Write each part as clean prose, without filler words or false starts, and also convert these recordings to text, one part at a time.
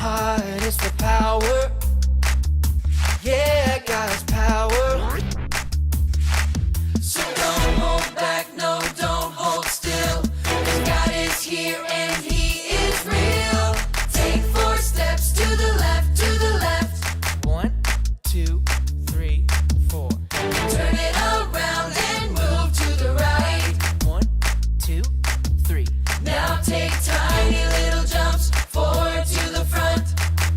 heart, it's the power. Yeah, God's power. So don't hold back, no, don't hold still. 'Cause God is here and He is real. Take 4 steps to the left, to the left. 1, 2, 3, 4. Turn it around and move to the right. 1, 2, 3. Now take tiny little jumps forward to the front.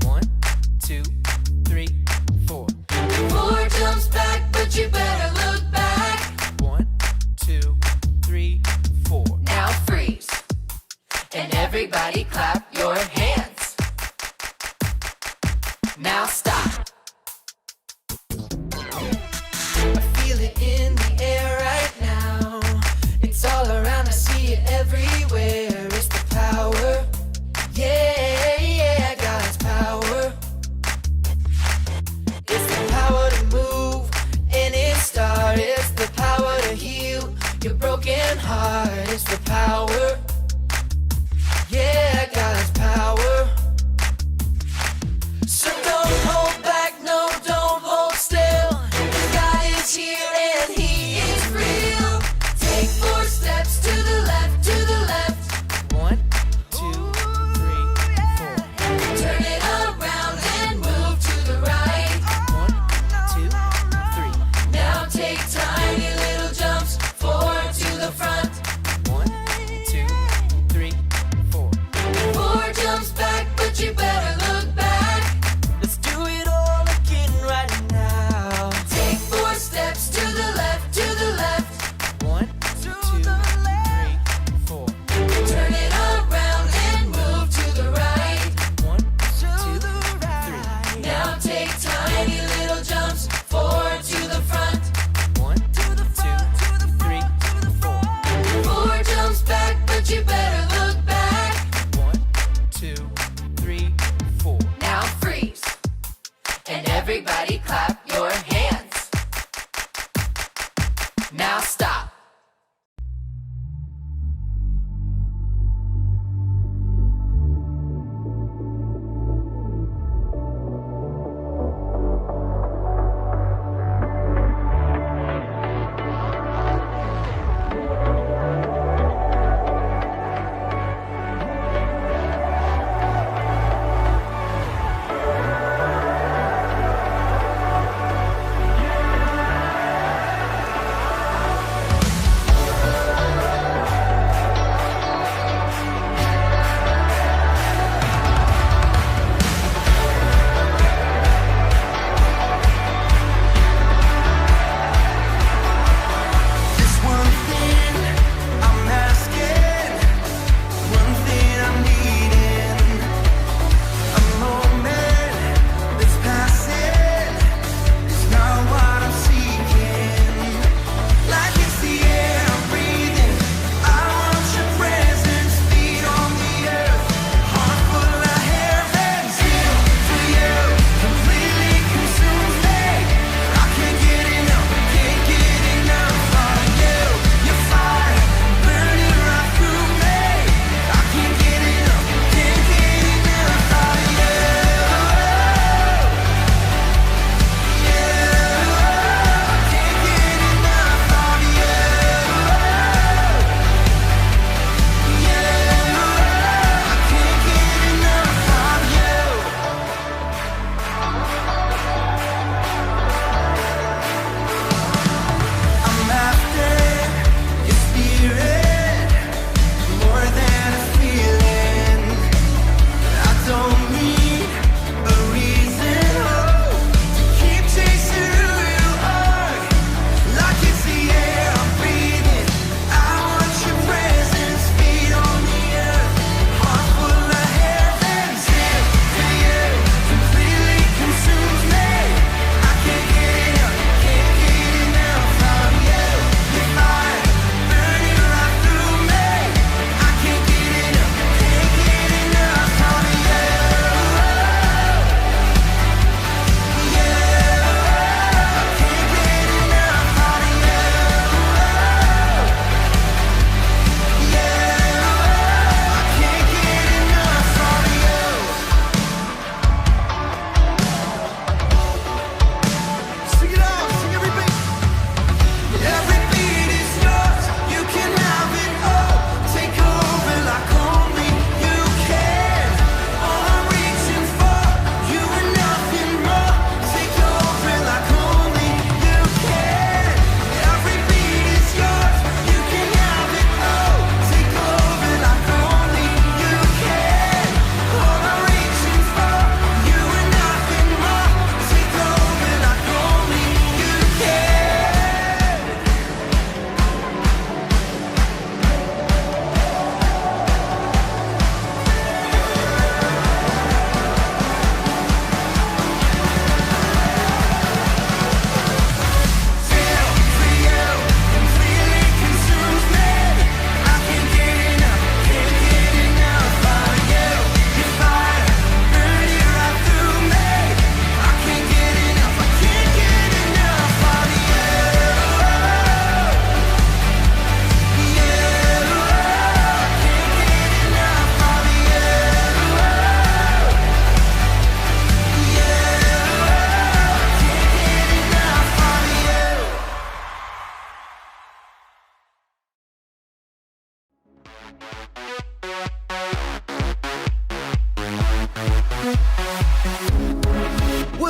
1, 2, 3, 4. 4 jumps back, but you better look back. 1, 2, 3, 4. Now freeze. And everybody clap your hands. Now stop. I feel it in the air right now. It's all around, I see it everywhere. It's the power. Yeah, yeah, God's power. It's the power to move any star. It's the power to heal your broken heart. It's the power. Yeah, God's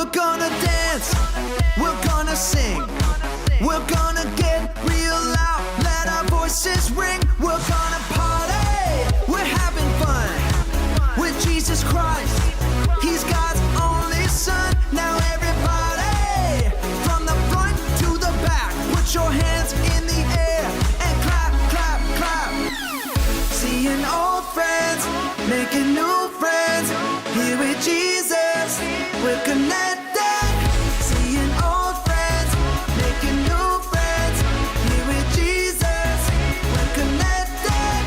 We're gonna dance, we're gonna sing, we're gonna get real loud, let our voices ring. We're gonna party, we're having fun with Jesus Christ. He's God's only son. Now everybody, from the front to the back, put your hands in the air and clap, clap, clap. Seeing old friends, making new friends, here with Jesus, we're connected. Seeing old friends, making new friends, here with Jesus, we're connected.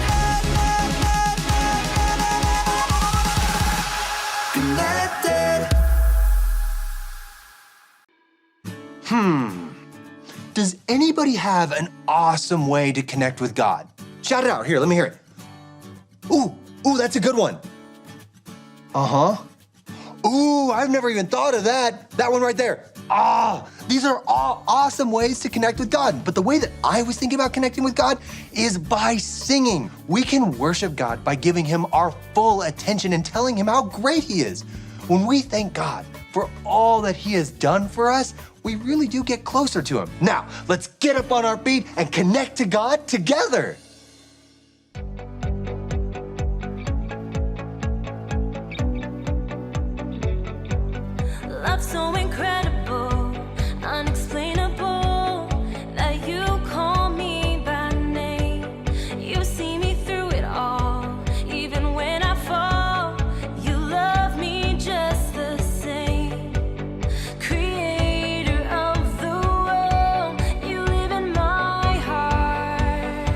Connected. Does anybody have an awesome way to connect with God? Shout it out. Here, let me hear it. Ooh, that's a good one. Ooh, I've never even thought of that. That one right there. These are all awesome ways to connect with God. But the way that I was thinking about connecting with God is by singing. We can worship God by giving him our full attention and telling him how great he is. When we thank God for all that he has done for us, we really do get closer to him. Now, let's get up on our feet and connect to God together. Love so incredible, unexplainable, that you call me by name. You see me through it all, even when I fall. You love me just the same. Creator of the world, you live in my heart.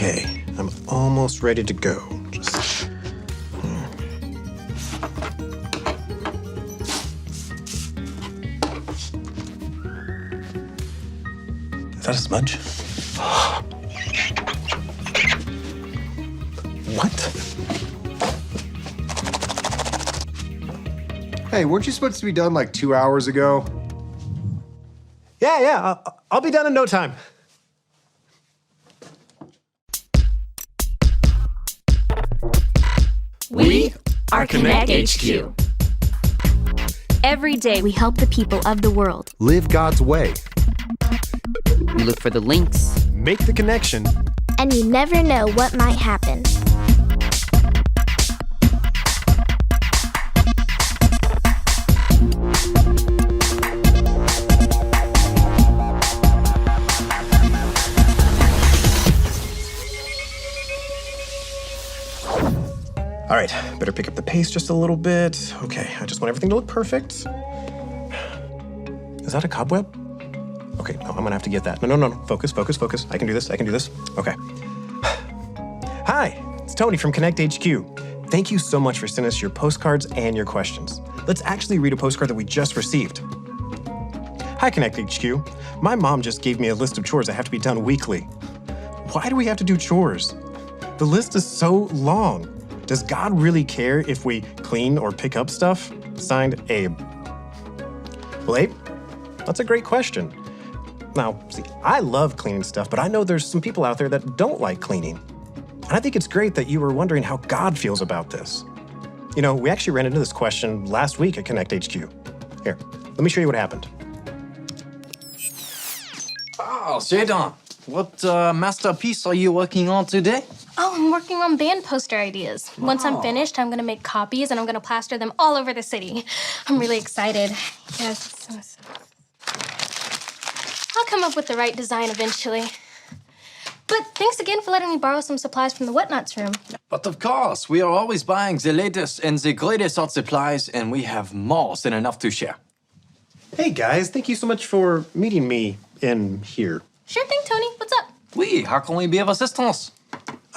Okay, I'm almost ready to go. Just... Is that a smudge? What? Hey, weren't you supposed to be done like 2 hours ago? Yeah, I'll be done in no time. We are Connect HQ. Every day we help the people of the world. Live God's way. We look for the links. Make the connection. And you never know what might happen. All right, better pick up the pace just a little bit. Okay, I just want everything to look perfect. Is that a cobweb? Okay, no, I'm gonna have to get that. No. Focus. I can do this. Okay. Hi, it's Tony from Connect HQ. Thank you so much for sending us your postcards and your questions. Let's actually read a postcard that we just received. Hi, Connect HQ. My mom just gave me a list of chores that have to be done weekly. Why do we have to do chores? The list is so long. Does God really care if we clean or pick up stuff? Signed, Abe. Well, Abe, that's a great question. Now, see, I love cleaning stuff, but I know there's some people out there that don't like cleaning. And I think it's great that you were wondering how God feels about this. You know, we actually ran into this question last week at Connect HQ. Here, let me show you what happened. Oh, Jadon, what masterpiece are you working on today? Oh, I'm working on band poster ideas. Once I'm finished, I'm gonna make copies and I'm gonna plaster them all over the city. I'm really excited. Yes. I'll come up with the right design eventually. But thanks again for letting me borrow some supplies from the Whatnots room. But of course, we are always buying the latest and the greatest art supplies, and we have more than enough to share. Hey guys, thank you so much for meeting me in here. Sure thing, Tony. What's up? Oui, how can we be of assistance?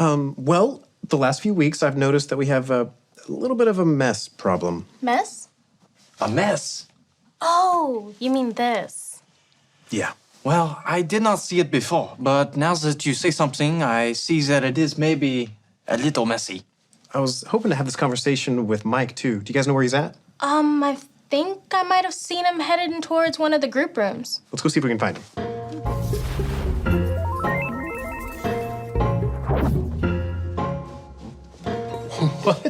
Well, the last few weeks I've noticed that we have a little bit of a mess problem. Mess? A mess? Oh, you mean this. Yeah. Well, I did not see it before, but now that you say something, I see that it is maybe a little messy. I was hoping to have this conversation with Mike, too. Do you guys know where he's at? I think I might have seen him headed in towards one of the group rooms. Let's go see if we can find him. What?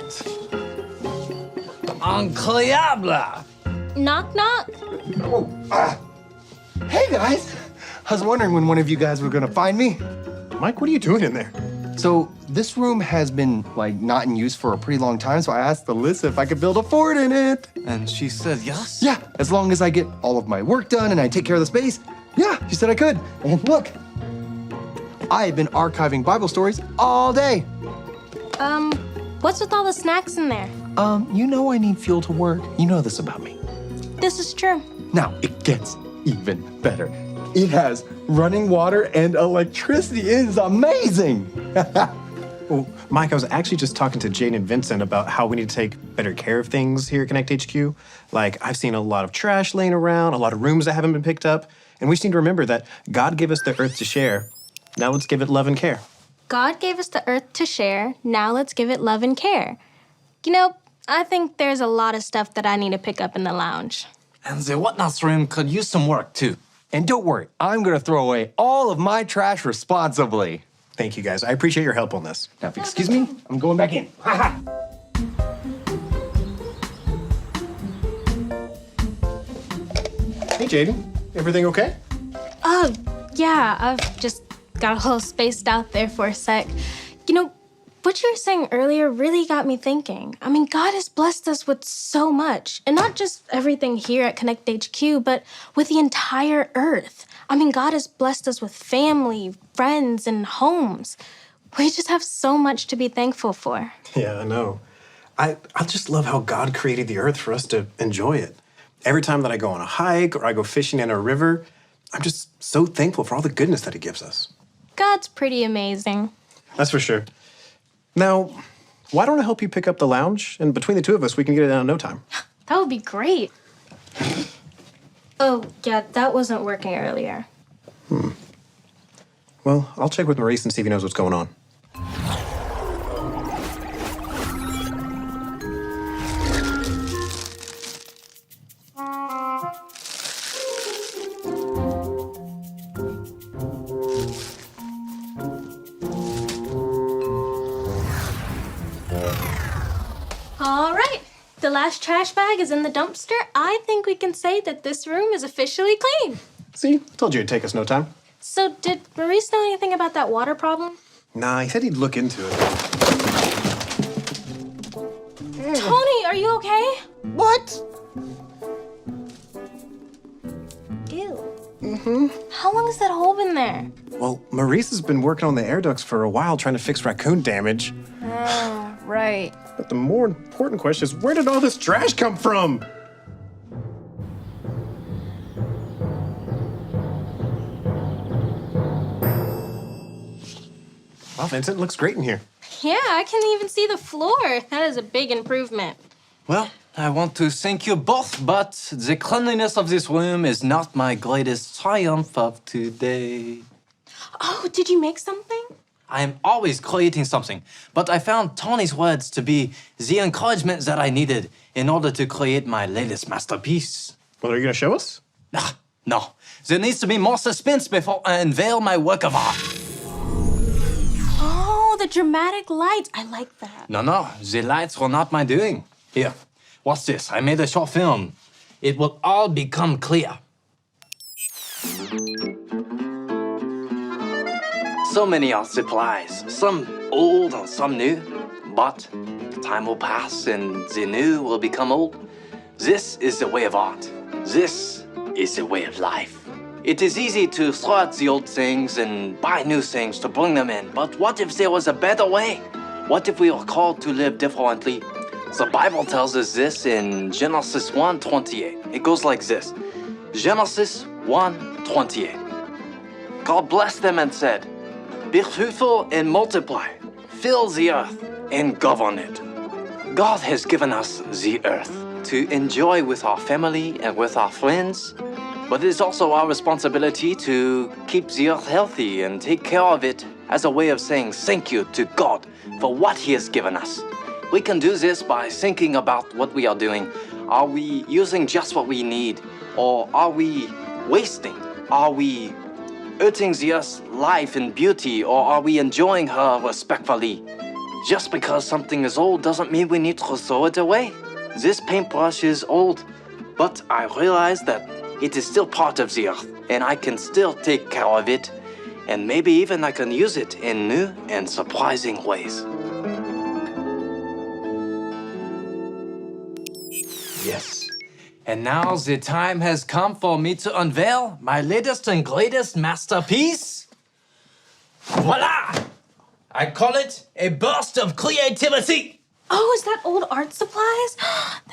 Incroyable! Knock, knock. Hey guys, I was wondering when one of you guys were gonna find me. Mike, what are you doing in there? So this room has been not in use for a pretty long time, so I asked Alyssa if I could build a fort in it. And she said yes? Yeah, as long as I get all of my work done and I take care of the space. Yeah, she said I could. And look, I have been archiving Bible stories all day. What's with all the snacks in there? You know I need fuel to work. You know this about me. This is true. Now, it gets even better. It has running water and electricity. It is amazing. Well, Mike, I was actually just talking to Jane and Vincent about how we need to take better care of things here at Connect HQ. Like, I've seen a lot of trash laying around, a lot of rooms that haven't been picked up, and we just need to remember that God gave us the earth to share. Now let's give it love and care. God gave us the earth to share. Now let's give it love and care. You know, I think there's a lot of stuff that I need to pick up in the lounge. And the Whatnots room could use some work, too. And don't worry, I'm gonna throw away all of my trash responsibly. Thank you, guys. I appreciate your help on this. Now, if you excuse me, I'm going back in. Hey, Jaden. Everything okay? Oh, yeah, I've just got a little spaced out there for a sec. You know, what you were saying earlier really got me thinking. I mean, God has blessed us with so much, and not just everything here at Connect HQ, but with the entire earth. I mean, God has blessed us with family, friends, and homes. We just have so much to be thankful for. Yeah, I know. I just love how God created the earth for us to enjoy it. Every time that I go on a hike or I go fishing in a river, I'm just so thankful for all the goodness that he gives us. God's pretty amazing. That's for sure. Now, why don't I help you pick up the lounge? And between the two of us, we can get it done in no time. That would be great. Oh, yeah, that wasn't working earlier. Well, I'll check with Maurice and see if he knows what's going on. All right, the last trash bag is in the dumpster. I think we can say that this room is officially clean. See? Told you it'd take us no time. So, did Maurice know anything about that water problem? Nah, he said he'd look into it. Tony, are you okay? What? Ew. How long has that hole been there? Well, Maurice has been working on the air ducts for a while trying to fix raccoon damage. Right. But the more important question is, where did all this trash come from? Well, Vincent, looks great in here. Yeah, I can even see the floor. That is a big improvement. Well, I want to thank you both, but the cleanliness of this room is not my greatest triumph of today. Oh, did you make something? I am always creating something, but I found Tony's words to be the encouragement that I needed in order to create my latest masterpiece. Well, are you going to show us? No, there needs to be more suspense before I unveil my work of art. Oh, the dramatic lights. I like that. No, the lights were not my doing. Here, watch this. I made a short film. It will all become clear. So many art supplies, some old and some new, but time will pass and the new will become old. This is the way of art. This is the way of life. It is easy to throw out the old things and buy new things to bring them in, but what if there was a better way? What if we were called to live differently? The Bible tells us this in Genesis 1:28. It goes like this. Genesis 1:28. God blessed them and said, "Be fruitful and multiply, fill the earth and govern it." God has given us the earth to enjoy with our family and with our friends, but it is also our responsibility to keep the earth healthy and take care of it as a way of saying thank you to God for what He has given us. We can do this by thinking about what we are doing. Are we using just what we need? Or are we wasting? Are we hurting the earth's life and beauty? Or are we enjoying her respectfully? Just because something is old doesn't mean we need to throw it away. This paintbrush is old, but I realize that it is still part of the earth, and I can still take care of it, and maybe even I can use it in new and surprising ways. Yes. And now the time has come for me to unveil my latest and greatest masterpiece. Voila! I call it a burst of creativity. Oh, is that old art supplies?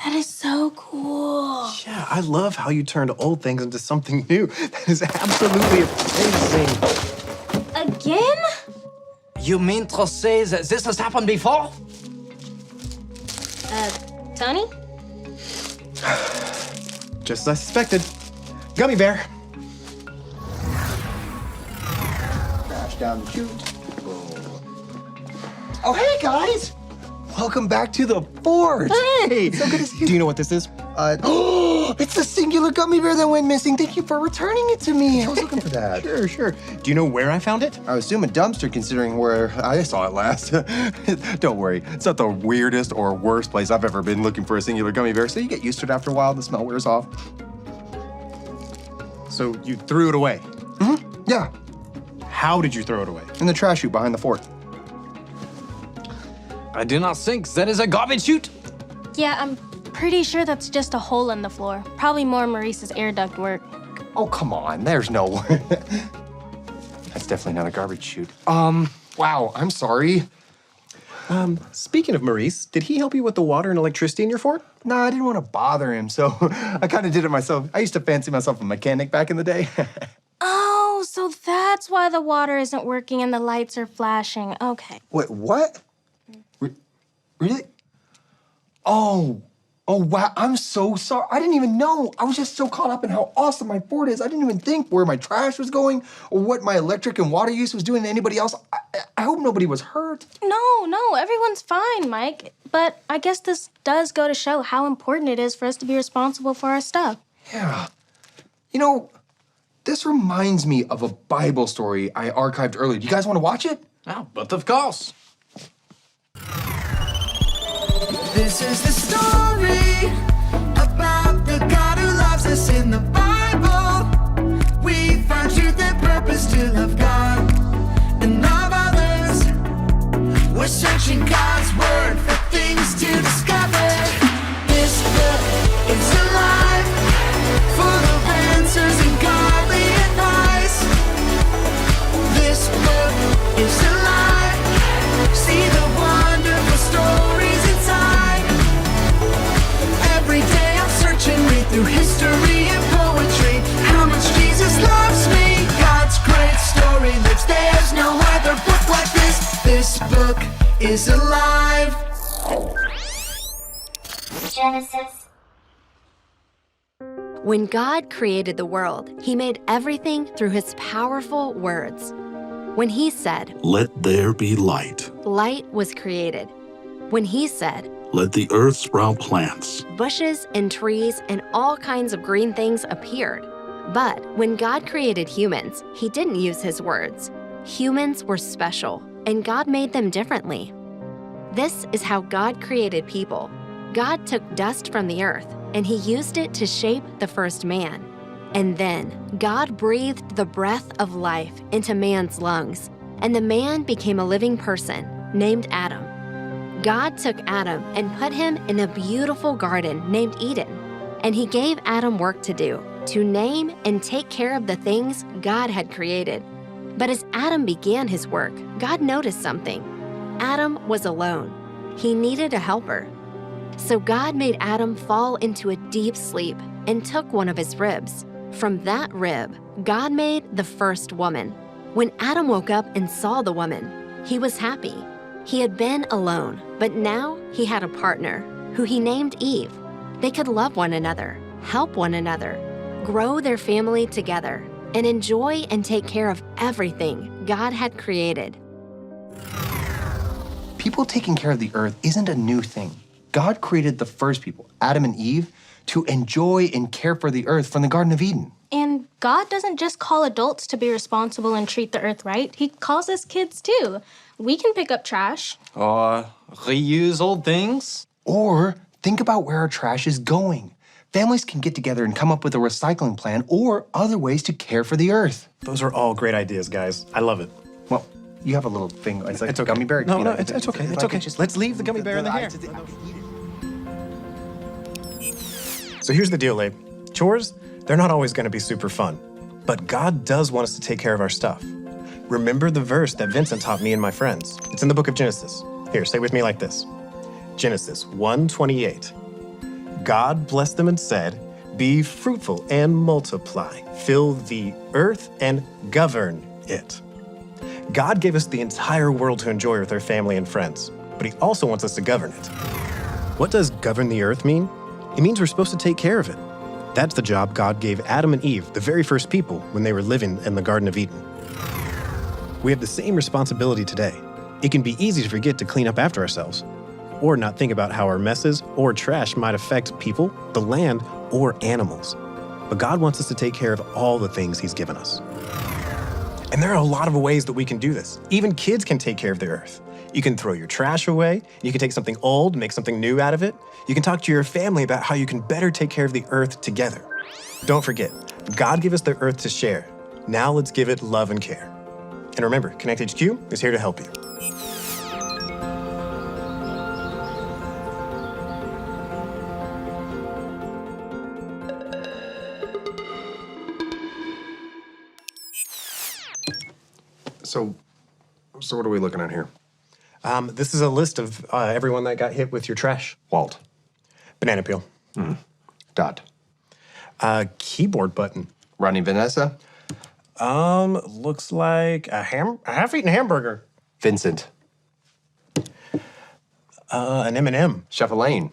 That is so cool. Yeah, I love how you turned old things into something new. That is absolutely amazing. Again? You mean to say that this has happened before? Tony? Just as I suspected. Gummy bear. Crash down the chute. Oh, hey, guys. Welcome back to the fort. Hey! So good to see you. Do you know what this is? It's the singular gummy bear that went missing. Thank you for returning it to me. I was looking for that. Sure. Do you know where I found it? I assume a dumpster, considering where I saw it last. Don't worry, it's not the weirdest or worst place I've ever been looking for a singular gummy bear, so you get used to it after a while and the smell wears off. So you threw it away. Yeah, How did you throw it away? in the trash chute behind the fort. I do not think that is a garbage chute. Yeah, I'm pretty sure that's just a hole in the floor. Probably more Maurice's air duct work. Oh, come on, there's no way. That's definitely not a garbage chute. Wow, I'm sorry. Speaking of Maurice, did he help you with the water and electricity in your fort? No, I didn't want to bother him, so I kind of did it myself. I used to fancy myself a mechanic back in the day. Oh, Oh, so that's why the water isn't working and the lights are flashing. Okay. Wait, what? Really? Oh, wow. I'm so sorry. I didn't even know. I was just so caught up in how awesome my Ford is. I didn't even think where my trash was going or what my electric and water use was doing to anybody else. I hope nobody was hurt. No, everyone's fine, Mike. But I guess this does go to show how important it is for us to be responsible for our stuff. Yeah. You know, this reminds me of a Bible story I archived earlier. Do you guys want to watch it? Oh, but of course. This is the story about the God who loves us in the Bible. We find truth and purpose to love God and love others. We're searching God's word for things to discover. This book is alive, full of answers and godly advice. This book is alive. See the wonderful stories inside. Every day I'm searching, read through history and poetry. How much Jesus loves me. God's great story lives. There's no other book like this. This book is alive. Genesis. When God created the world, He made everything through His powerful words. When He said, "Let there be light," light was created. When He said, "Let the earth sprout plants," bushes and trees and all kinds of green things appeared. But when God created humans, He didn't use His words. Humans were special, and God made them differently. This is how God created people. God took dust from the earth, and He used it to shape the first man. And then God breathed the breath of life into man's lungs, and the man became a living person named Adam. God took Adam and put him in a beautiful garden named Eden, and He gave Adam work to do, to name and take care of the things God had created. But as Adam began his work, God noticed something. Adam was alone. He needed a helper. So God made Adam fall into a deep sleep and took one of his ribs. From that rib, God made the first woman. When Adam woke up and saw the woman, he was happy. He had been alone, but now he had a partner who he named Eve. They could love one another, help one another, grow their family together, and enjoy and take care of everything God had created. People taking care of the earth isn't a new thing. God created the first people, Adam and Eve, to enjoy and care for the earth from the Garden of Eden. And God doesn't just call adults to be responsible and treat the earth right. He calls us kids too. We can pick up trash. Or reuse old things. Or think about where our trash is going. Families can get together and come up with a recycling plan or other ways to care for the earth. Those are all great ideas, guys. I love it. Well, you have a little thing. It's like It's a okay. gummy bear. No, you no, know, it's okay. if It's I okay. could just- Let's leave the gummy bear in the hair. I could eat it. So here's the deal, Abe. Chores, they're not always going to be super fun. But God does want us to take care of our stuff. Remember the verse that Vincent taught me and my friends. It's in the book of Genesis. Here, say with me like this. Genesis 1:28. God blessed them and said, "Be fruitful and multiply. Fill the earth and govern it." God gave us the entire world to enjoy with our family and friends, but He also wants us to govern it. What does govern the earth mean? It means we're supposed to take care of it. That's the job God gave Adam and Eve, the very first people, when they were living in the Garden of Eden. We have the same responsibility today. It can be easy to forget to clean up after ourselves, or not think about how our messes or trash might affect people, the land, or animals. But God wants us to take care of all the things He's given us. And there are a lot of ways that we can do this. Even kids can take care of the earth. You can throw your trash away. You can take something old, make something new out of it. You can talk to your family about how you can better take care of the earth together. Don't forget, God gave us the earth to share. Now let's give it love and care. And remember, Connect HQ is here to help you. So what are we looking at here? This is a list of everyone that got hit with your trash. Walt. Banana peel. Dot. Keyboard button. Rodney Vanessa. Looks like a half-eaten hamburger. Vincent. An M&M. Chef Elaine.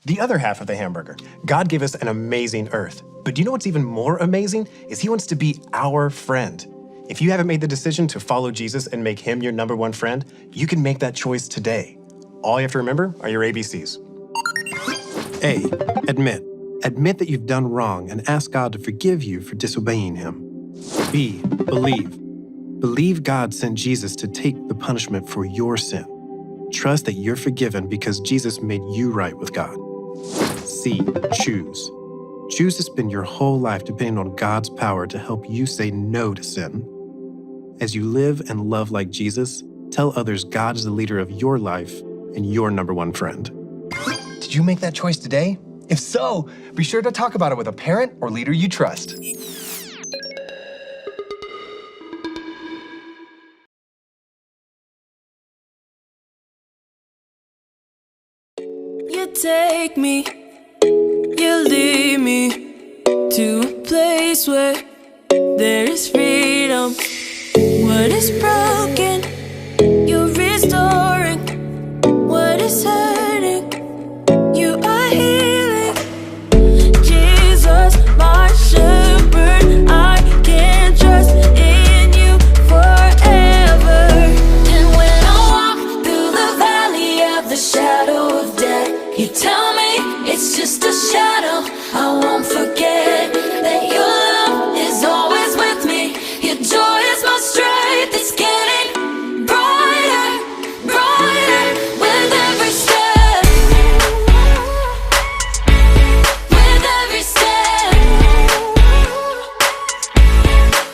The other half of the hamburger. God gave us an amazing earth. But do you know what's even more amazing? Is he wants to be our friend. If you haven't made the decision to follow Jesus and make him your number one friend, you can make that choice today. All you have to remember are your ABCs. A, admit. Admit that you've done wrong and ask God to forgive you for disobeying him. B, believe. Believe God sent Jesus to take the punishment for your sin. Trust that you're forgiven because Jesus made you right with God. C, choose. Choose to spend your whole life depending on God's power to help you say no to sin. As you live and love like Jesus, tell others God is the leader of your life and your number one friend. Did you make that choice today? If so, be sure to talk about it with a parent or leader you trust. You take me, you lead me to a place where there is freedom. What is broken, you're restoring. What is hurting, you are healing. Jesus, my shepherd, I can trust in you forever. And when I walk through the valley of the shadow of death, you tell me it's just a shadow. I won't forget that your love is always with me. Your joy is my strength. It's getting brighter, brighter with every step. With every step.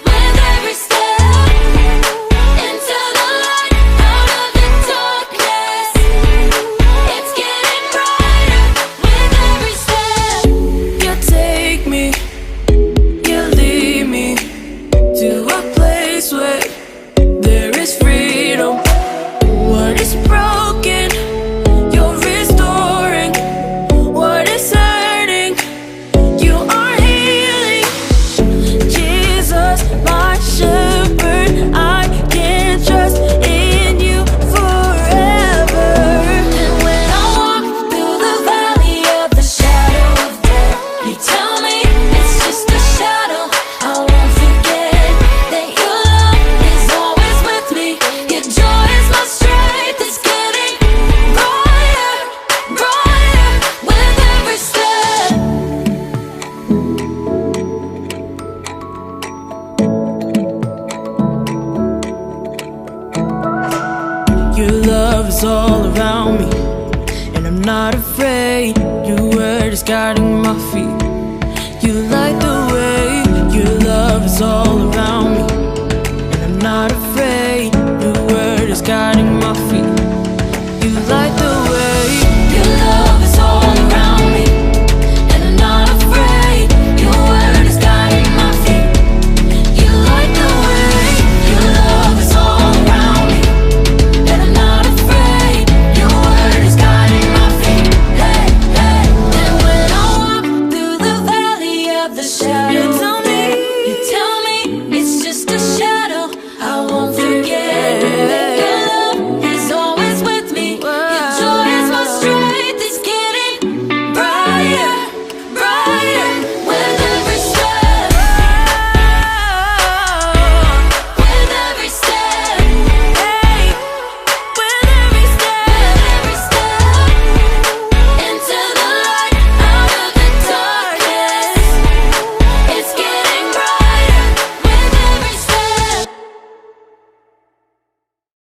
With every step. Into the light, out of the darkness. It's getting brighter with every step. You take me, you lead me to a place where there is freedom. What is broken, you're restoring. What is hurting, you are healing. Jesus, my shepherd, I can trust in you forever. And when I walk through the valley of the shadow of death, you tell me it's just a shadow. I won't forget that your love is always with me. Your joy is my strength. It's getting brighter, brighter with every step. Your love is all around me, and I'm not afraid. Your word is guiding my feet. You light the way. Your love is all around me, and I'm not afraid. Your word is guiding